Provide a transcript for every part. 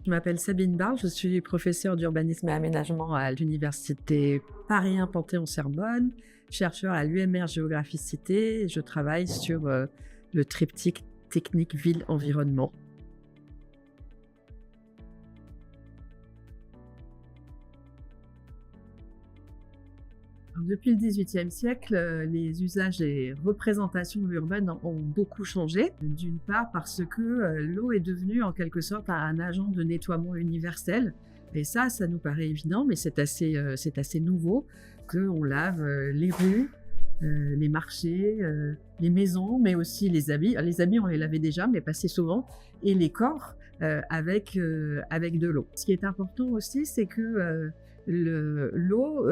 Je m'appelle Sabine Barre, je suis professeure d'urbanisme et aménagement à l'université Paris 1 Panthéon-Sorbonne, chercheur à l'UMR Géographie-Cité. Je travaille sur le triptyque technique ville-environnement. Depuis le XVIIIe siècle, les usages et représentations urbaines ont beaucoup changé. D'une part parce que l'eau est devenue en quelque sorte un agent de nettoiement universel. Et ça nous paraît évident, mais c'est assez nouveau qu'on lave les rues, les marchés, les maisons, mais aussi les habits. Les habits, on les lavait déjà, mais pas si souvent. Et les corps avec de l'eau. Ce qui est important aussi, c'est que l'eau,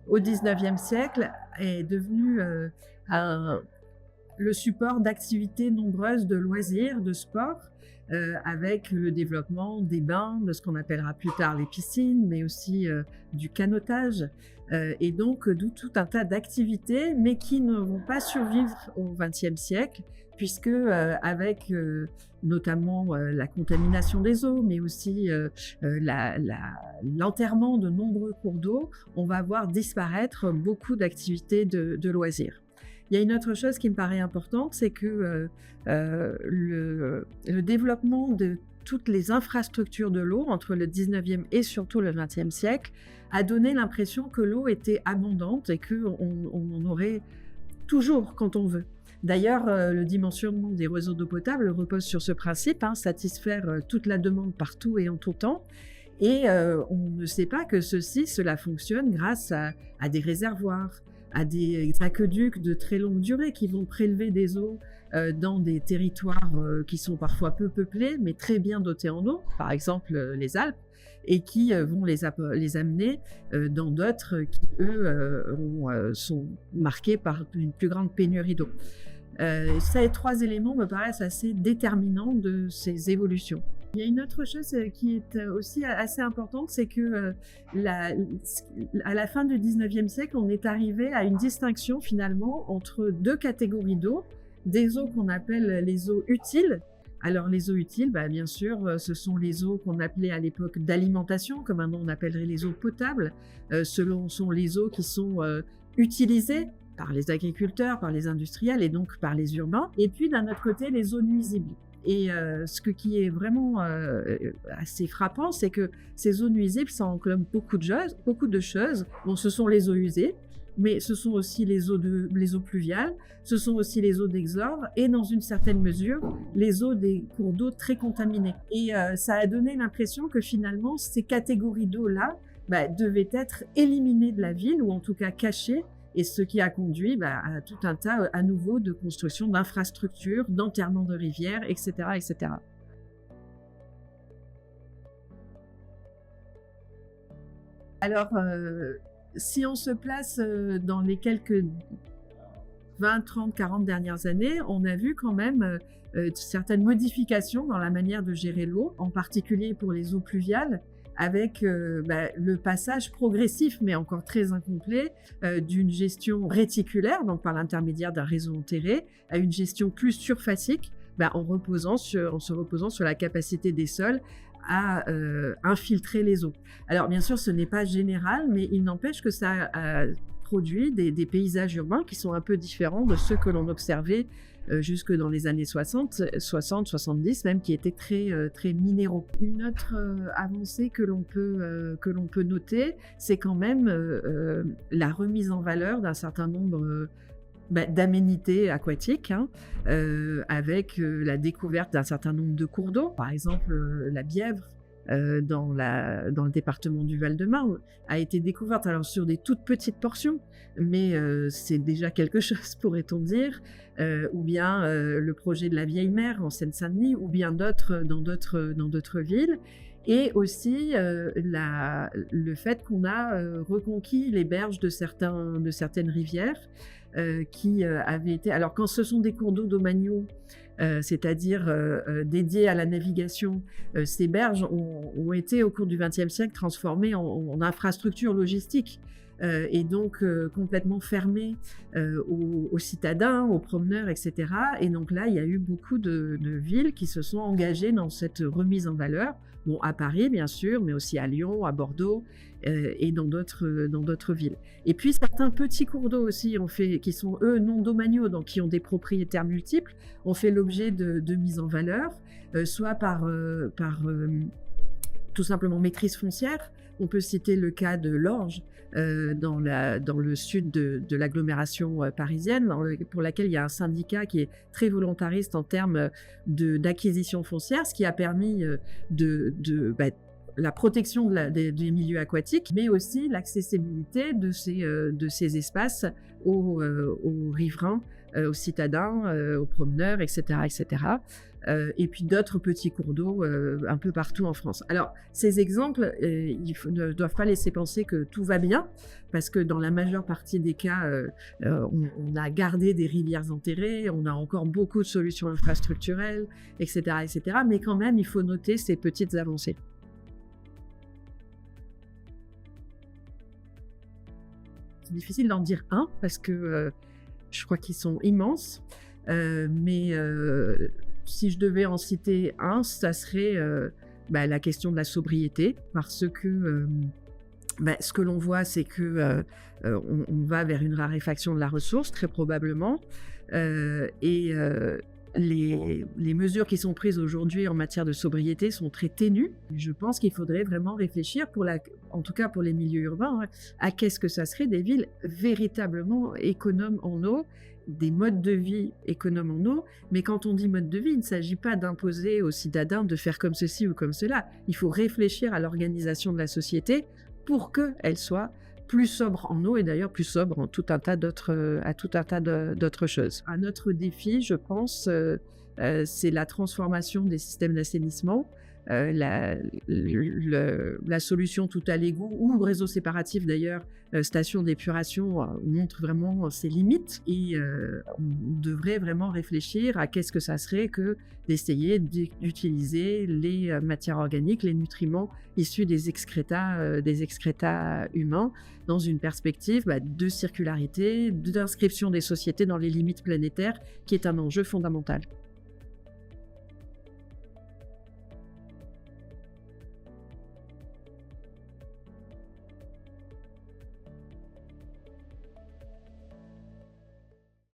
au XIXe siècle, est devenue le support d'activités nombreuses de loisirs, de sport, avec le développement des bains, de ce qu'on appellera plus tard les piscines, mais aussi du canotage, et donc tout un tas d'activités, mais qui ne vont pas survivre au XXe siècle, puisque avec notamment la contamination des eaux, mais aussi l'enterrement de nombreux cours d'eau, on va voir disparaître beaucoup d'activités de loisirs. Il y a une autre chose qui me paraît importante, c'est que le développement de toutes les infrastructures de l'eau entre le 19e et surtout le 20e siècle a donné l'impression que l'eau était abondante et qu'on en aurait toujours quand on veut. D'ailleurs, le dimensionnement des réseaux d'eau potable repose sur ce principe, satisfaire toute la demande partout et en tout temps. Et on ne sait pas que cela fonctionne grâce à des réservoirs, à des aqueducs de très longue durée qui vont prélever des eaux dans des territoires qui sont parfois peu peuplés, mais très bien dotés en eau, par exemple les Alpes, et qui vont les amener dans d'autres qui, eux, sont marqués par une plus grande pénurie d'eau. Ces trois éléments me paraissent assez déterminants de ces évolutions. Il y a une autre chose qui est aussi assez importante, c'est que à la fin du 19e siècle, on est arrivé à une distinction finalement entre deux catégories d'eau, des eaux qu'on appelle les eaux utiles. Alors les eaux utiles, bien sûr, ce sont les eaux qu'on appelait à l'époque d'alimentation, comme maintenant on appellerait les eaux potables. Sont les eaux qui sont utilisées par les agriculteurs, par les industriels et donc par les urbains. Et puis d'un autre côté, les eaux nuisibles. Et qui est vraiment assez frappant, c'est que ces eaux nuisibles, ça englobe beaucoup de choses. Bon, ce sont les eaux usées, mais ce sont aussi les eaux pluviales, ce sont aussi les eaux d'exorde et dans une certaine mesure, les eaux des cours d'eau très contaminés. Et ça a donné l'impression que finalement, ces catégories d'eau-là devaient être éliminées de la ville ou en tout cas cachées. Et ce qui a conduit à tout un tas, à nouveau, de construction d'infrastructures, d'enterrement de rivières, etc., etc. Alors, si on se place dans les quelques 20, 30, 40 dernières années, on a vu quand même certaines modifications dans la manière de gérer l'eau, en particulier pour les eaux pluviales, avec le passage progressif, mais encore très incomplet, d'une gestion réticulaire, donc par l'intermédiaire d'un réseau enterré, à une gestion plus surfacique, en se reposant sur la capacité des sols à infiltrer les eaux. Alors bien sûr, ce n'est pas général, mais il n'empêche que ça a produit des paysages urbains qui sont un peu différents de ceux que l'on observait jusque dans les années 60, 70 même, qui étaient très minéraux. Une autre avancée que l'on peut noter, c'est quand même la remise en valeur d'un certain nombre d'aménités aquatiques, avec la découverte d'un certain nombre de cours d'eau. Par exemple, la Bièvre, dans le département du Val-de-Marne, a été découverte alors sur des toutes petites portions, mais c'est déjà quelque chose, pourrait-on dire, ou bien le projet de la Vieille Mer en Seine-Saint-Denis, ou bien d'autres dans d'autres villes, et aussi le fait qu'on a reconquis les berges de certaines rivières qui avaient été... Alors quand ce sont des cours d'eau domaniaux, c'est-à-dire dédiés à la navigation, ces berges ont été au cours du XXe siècle transformées en infrastructures logistiques. et donc complètement fermée aux citadins, aux promeneurs, etc. Et donc là, il y a eu beaucoup de villes qui se sont engagées dans cette remise en valeur. Bon, à Paris, bien sûr, mais aussi à Lyon, à Bordeaux et dans d'autres villes. Et puis, certains petits cours d'eau aussi qui sont, eux, non domaniaux, donc qui ont des propriétaires multiples, ont fait l'objet de mise en valeur, soit par tout simplement maîtrise foncière. On peut citer le cas de l'Orge, dans le sud de l'agglomération parisienne, pour laquelle il y a un syndicat qui est très volontariste en termes d'acquisition foncière, ce qui a permis la protection des milieux aquatiques, mais aussi l'accessibilité de ces espaces aux riverains, aux citadins, aux promeneurs, etc., etc. Et puis d'autres petits cours d'eau un peu partout en France. Alors, ces exemples, ne doivent pas laisser penser que tout va bien, parce que dans la majeure partie des cas, on a gardé des rivières enterrées, on a encore beaucoup de solutions infrastructurelles, etc., etc. Mais quand même, il faut noter ces petites avancées. C'est difficile d'en dire un, parce que je crois qu'ils sont immenses, mais si je devais en citer un, ça serait la question de la sobriété, parce que ce que l'on voit, c'est que on va vers une raréfaction de la ressource, très probablement, et les mesures qui sont prises aujourd'hui en matière de sobriété sont très ténues. Je pense qu'il faudrait vraiment réfléchir, en tout cas pour les milieux urbains, à qu'est-ce que ça serait des villes véritablement économes en eau, des modes de vie économes en eau. Mais quand on dit mode de vie, il ne s'agit pas d'imposer aux citadins de faire comme ceci ou comme cela. Il faut réfléchir à l'organisation de la société pour qu'elle soit plus sobre en eau, et d'ailleurs plus sobre en tout un tas d'autres choses. Un autre défi, je pense, c'est la transformation des systèmes d'assainissement. La solution tout à l'égout ou réseau séparatif d'ailleurs, station d'épuration, montre vraiment ses limites, et on devrait vraiment réfléchir à qu'est-ce que ça serait que d'essayer d'utiliser les matières organiques, les nutriments issus des excrétas humains dans une perspective de circularité, d'inscription des sociétés dans les limites planétaires, qui est un enjeu fondamental.